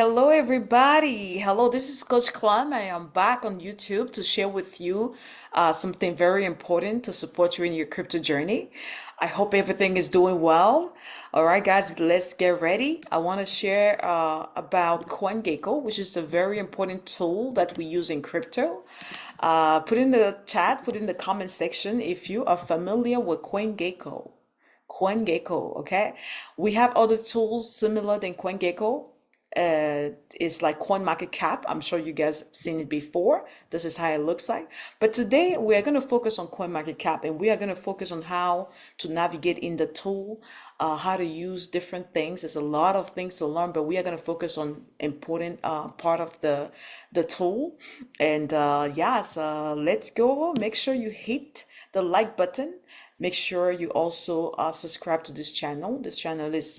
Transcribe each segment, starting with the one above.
Hello, everybody. Hello, this is Coach Clem. I am back on YouTube to share with you something very important to support you in your crypto journey. I hope everything is doing well. All right, guys, let's get ready. I want to share about CoinGecko, which is a very important tool that we use in crypto. Put in the chat, put in the comment section if you are familiar with CoinGecko. CoinGecko, okay? We have other tools similar than CoinGecko. It's like coin market cap. I'm sure you guys have seen it before. This is how it looks like. But today we are going to focus on coin market cap, and we are going to focus on how to navigate in the tool, how to use different things. There's a lot of things to learn, but we are going to focus on important part of the tool. And yes, let's go. Make sure you hit the like button. Make sure you also subscribe to this channel. This channel is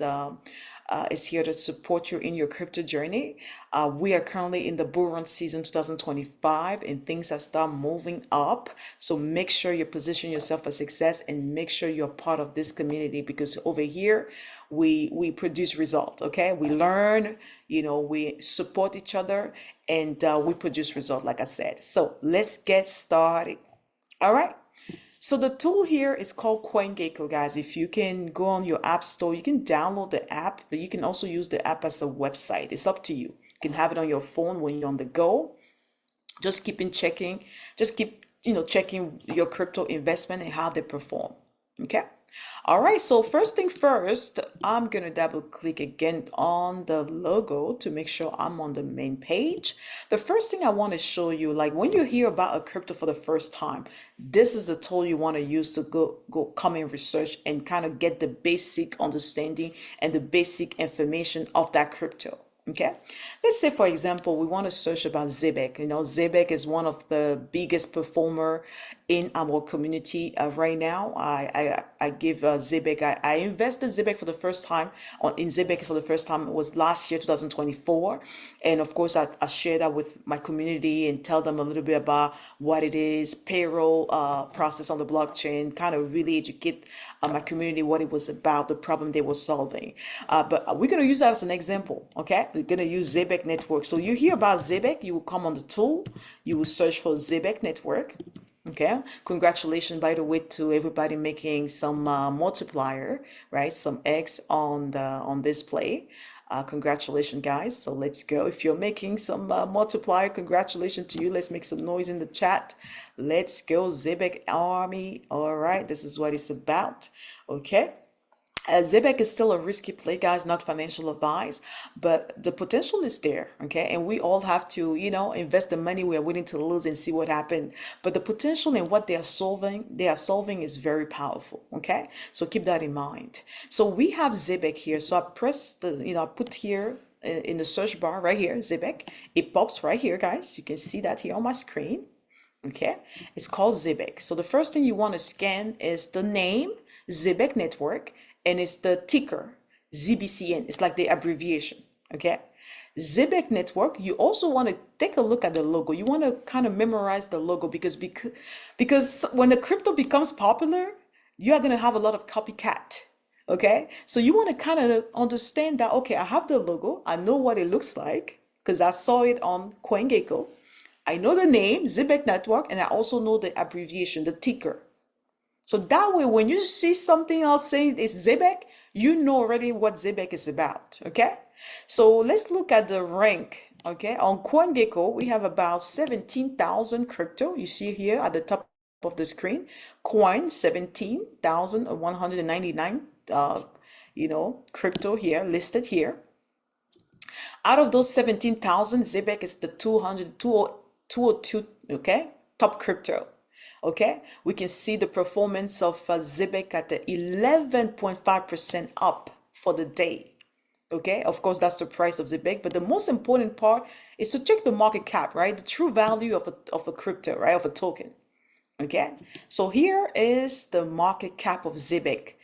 here to support you in your crypto journey. We are currently in the bull run season 2025 and things are start moving up. So make sure you position yourself for success and make sure you're part of this community because over here we produce results. Okay, we learn, we support each other and we produce results, like I said. So let's get started. All right. So the tool here is called CoinGecko, guys. If you can go on your app store, you can download the app, but you can also use the app as a website. It's up to you. You can have it on your phone when you're on the go. Just keep checking your crypto investment and how they perform. Okay. All right, so first thing first, I'm gonna double click again on the logo to make sure I'm on the main page. The first thing I want to show you, like when you hear about a crypto for the first time, this is the tool you want to use to go come and research and kind of get the basic understanding and the basic information of that crypto. Okay, let's say for example we want to search about Zebek. Zebek is one of the biggest performer in our community right now. I give Zebek. I invested Zebek for the first time in Zebek for the first time. It was last year 2024, and of course I share that with my community and tell them a little bit about what it is, payroll process on the blockchain, kind of really educate my community what it was about, the problem they were solving. But we're going to use that as an example. Okay, we're going to use Zebek network. So you hear about Zebek, you will come on the tool, you will search for Zebek network. Okay, congratulations, by the way, to everybody making some multiplier, right? Some X on display. Congratulations, guys. So let's go. If you're making some multiplier, congratulations to you. Let's make some noise in the chat. Let's go, Zebek Army. All right, this is what it's about. Okay. Zebek is still a risky play, guys, not financial advice, but the potential is there, okay? And we all have to, invest the money we are willing to lose and see what happens. But the potential in what they are solving is very powerful, okay? So keep that in mind. So we have Zebek here. So I press I put here in the search bar right here, Zebek. It pops right here, guys. You can see that here on my screen. Okay, it's called Zebek. So the first thing you want to scan is the name, Zebek Network, and it's the ticker, ZBCN. It's like the abbreviation. Okay, Zebek Network. You also want to take a look at the logo. You want to kind of memorize the logo because when the crypto becomes popular, you are going to have a lot of copycat. Okay, so you want to kind of understand that, okay, I have the logo, I know what it looks like because I saw it on CoinGecko. I know the name, Zebek Network, and I also know the abbreviation, the ticker. So that way, when you see something else saying it's Zebek, you know already what Zebek is about, okay? So let's look at the rank, okay? On CoinGecko, we have about 17,000 crypto. You see here at the top of the screen, coin 17,199, crypto here, listed here. Out of those 17,000, Zebek is the 202, okay, top crypto. Okay, we can see the performance of Zebek at the 11.5% up for the day. Okay, of course, that's the price of Zebek, but the most important part is to check the market cap, right? The true value of a crypto, right? Of a token. Okay, so here is the market cap of Zebek.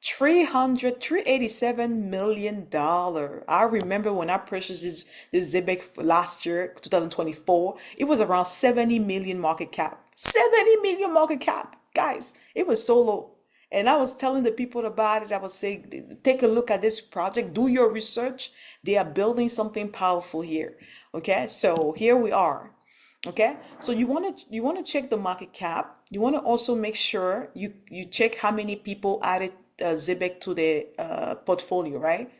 387 million dollar. I remember when I purchased this Zebek last year, 2024, it was around 70 million market cap. 70 million market cap, guys. It was so low. And I was telling the people about it. I was saying, take a look at this project, do your research. They are building something powerful here. Okay, so here we are. Okay, so you want to check the market cap. You want to also make sure you check how many people added Zebek to their portfolio, right?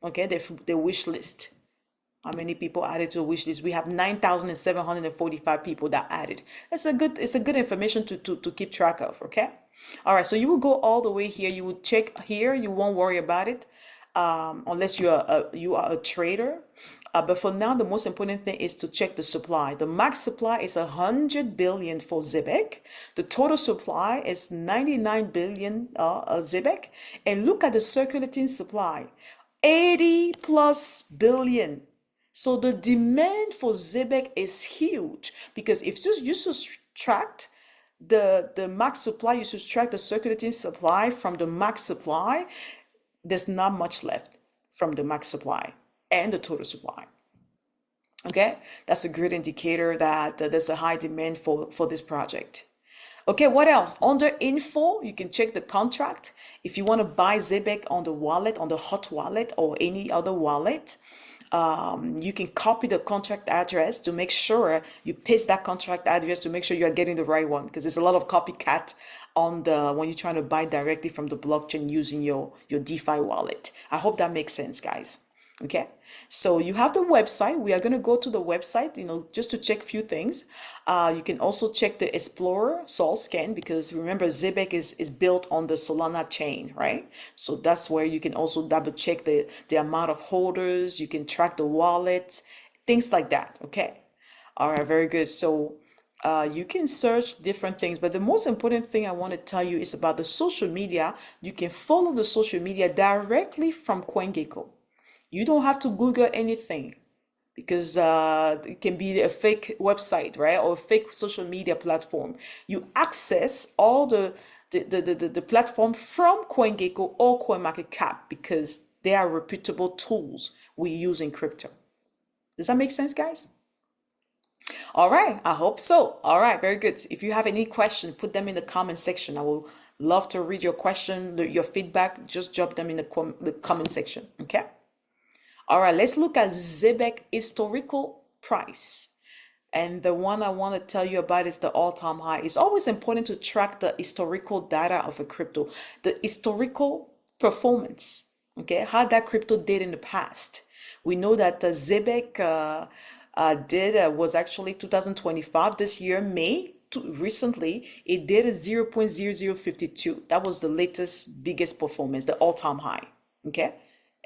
Okay, the wish list. How many people added to the wish list? We have 9,745 people that added. It's a good information to keep track of, okay? All right, so you will go all the way here. You will check here. You won't worry about it unless you are a trader. But for now, the most important thing is to check the supply. The max supply is 100 billion for Zebek. The total supply is 99 billion Zebek. And look at the circulating supply, 80 plus billion. So the demand for Zebek is huge because if you subtract the max supply, you subtract the circulating supply from the max supply, there's not much left from the max supply and the total supply. Okay, that's a good indicator that there's a high demand for this project. Okay, what else? Under info, you can check the contract. If you want to buy Zebek on the wallet, on the hot wallet or any other wallet, you can copy the contract address to make sure you paste that contract address to make sure you are getting the right one, because there's a lot of copycat on the when you're trying to buy directly from the blockchain using your DeFi wallet. I hope that makes sense, guys. Okay, so you have the website. We are going to go to the website, just to check few things. You can also check the Explorer Sol scan, because remember Zebek is built on the Solana chain, right? So that's where you can also double check the amount of holders. You can track the wallets, things like that. Okay, all right, very good. So you can search different things, but the most important thing I want to tell you is about the social media. You can follow the social media directly from CoinGecko. You don't have to Google anything, because it can be a fake website, right? Or a fake social media platform. You access all the platform from CoinGecko or CoinMarketCap, because they are reputable tools we use in crypto. Does that make sense, guys? All right, I hope so. All right, very good. If you have any questions, put them in the comment section. I will love to read your question, your feedback. Just drop them in the comment section, okay? All right, let's look at Zebek historical price. And the one I want to tell you about is the all-time high. It's always important to track the historical data of a crypto, the historical performance, okay? How that crypto did in the past. We know that Zebek was actually 2025, this year, May, recently, it did a 0.0052. That was the latest, biggest performance, the all-time high, okay?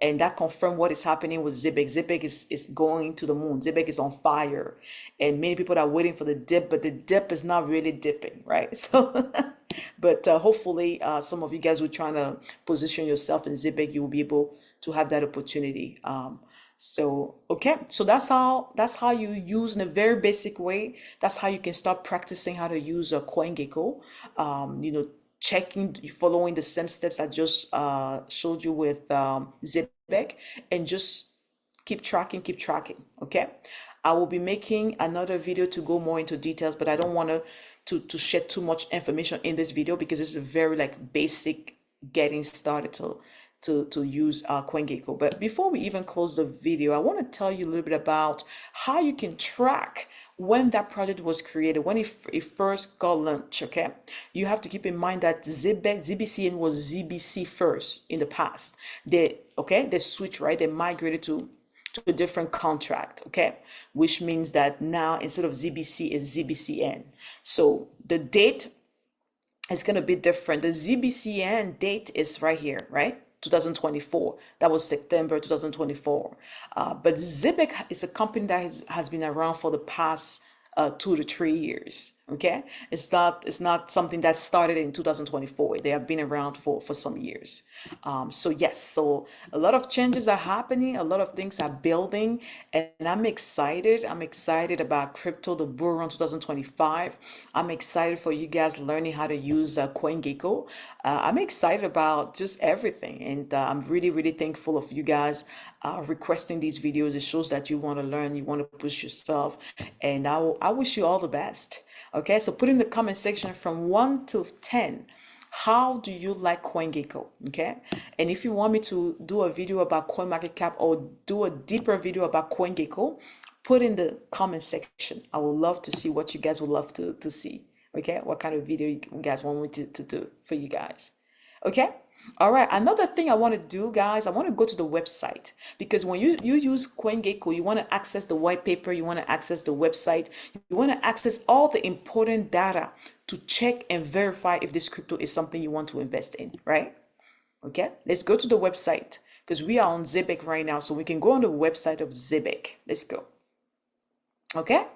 And that confirmed what is happening with Zebek. Zebek is going to the moon. Zebek is on fire. And many people are waiting for the dip, but the dip is not really dipping, right? So, but hopefully some of you guys who are trying to position yourself in Zebek, you will be able to have that opportunity. So, okay, so that's how you use in a very basic way. That's how you can start practicing how to use a CoinGecko. Checking, following the same steps I just showed you with Zebek, and just keep tracking, okay? I will be making another video to go more into details, but I don't want to shed too much information in this video, because it's a very like basic getting started to use CoinGecko. But before we even close the video, I want to tell you a little bit about how you can track when that project was created, when it first got launched, okay? You have to keep in mind that ZBCN was ZBC first in the past. They switched, right? They migrated to a different contract, okay? Which means that now instead of ZBC is ZBCN. So the date is going to be different. The ZBCN date is right here, right? 2024. That was September 2024. But Zebek is a company that has been around for the past 2 to 3 years. Okay, it's not something that started in 2024. They have been around for some years. So yes, so a lot of changes are happening, a lot of things are building, and I'm excited. I'm excited about crypto, the bull run 2025. I'm excited for you guys learning how to use CoinGecko. I'm excited about just everything, and I'm really, really thankful of you guys requesting these videos. It shows that you want to learn, you want to push yourself, and I wish you all the best. Okay, so put in the comment section from 1 to 10. How do you like CoinGecko? Okay. And if you want me to do a video about CoinMarketCap or do a deeper video about CoinGecko, put in the comment section. I would love to see what you guys would love to see. Okay. What kind of video you guys want me to do for you guys. Okay. All right. Another thing I want to do, guys, I want to go to the website because when you use CoinGecko, you want to access the white paper, you want to access the website, you want to access all the important data to check and verify if this crypto is something you want to invest in, right? Okay. Let's go to the website because we are on Zebek right now. So we can go on the website of Zebek. Let's go. Okay.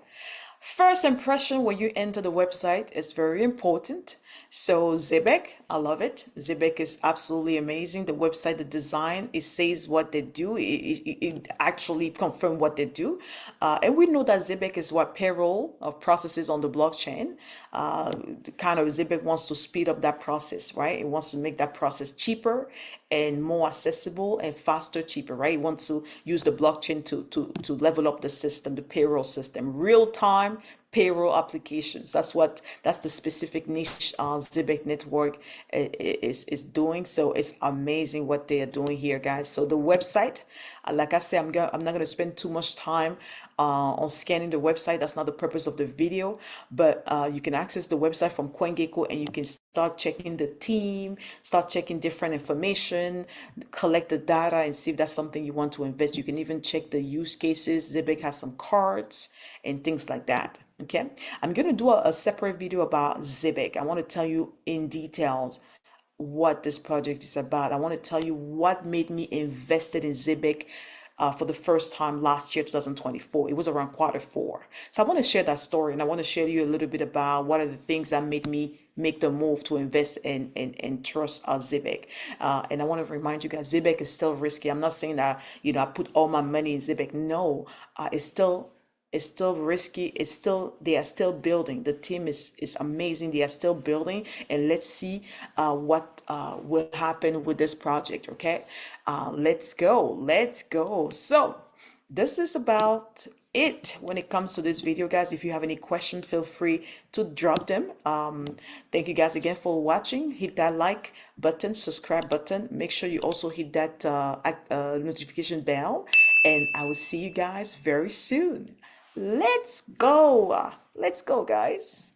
First impression when you enter the website is very important. So Zebek, I love it. Zebek is absolutely amazing. The website, the design, it says what they do. It actually confirms what they do. And we know that Zebek is what payroll of processes on the blockchain. Kind of Zebek wants to speed up that process, right? It wants to make that process cheaper and more accessible and faster, cheaper, right? It wants to use the blockchain to level up the system, the payroll system, real time payroll applications. That's the specific niche Zebek network is doing. So it's amazing what they are doing here, guys. So the website, like I said, I'm not gonna spend too much time on scanning the website. That's not the purpose of the video, but you can access the website from CoinGecko and you can start checking the team, start checking different information, collect the data and see if that's something you want to invest. You can even check the use cases. Zebek has some cards and things like that. Okay, I'm gonna do a separate video about Zebek. I want to tell you in details what this project is about. I want to tell you what made me invested in Zebek for the first time last year, 2024. It was around quarter 4. So I want to share that story and I want to share you a little bit about what are the things that made me make the move to invest and trust Zebek. And I want to remind you guys, Zebek is still risky. I'm not saying that, I put all my money in Zebek. No, it's still risky. They are still building. The team is amazing. They are still building, and let's see what will happen with this project. Okay, let's go. So this is about it when it comes to this video, guys. If you have any questions, feel free to drop them. Thank you guys again for watching. Hit that like button, subscribe button. Make sure you also hit that notification bell, and I will see you guys very soon. Let's go. Let's go, guys.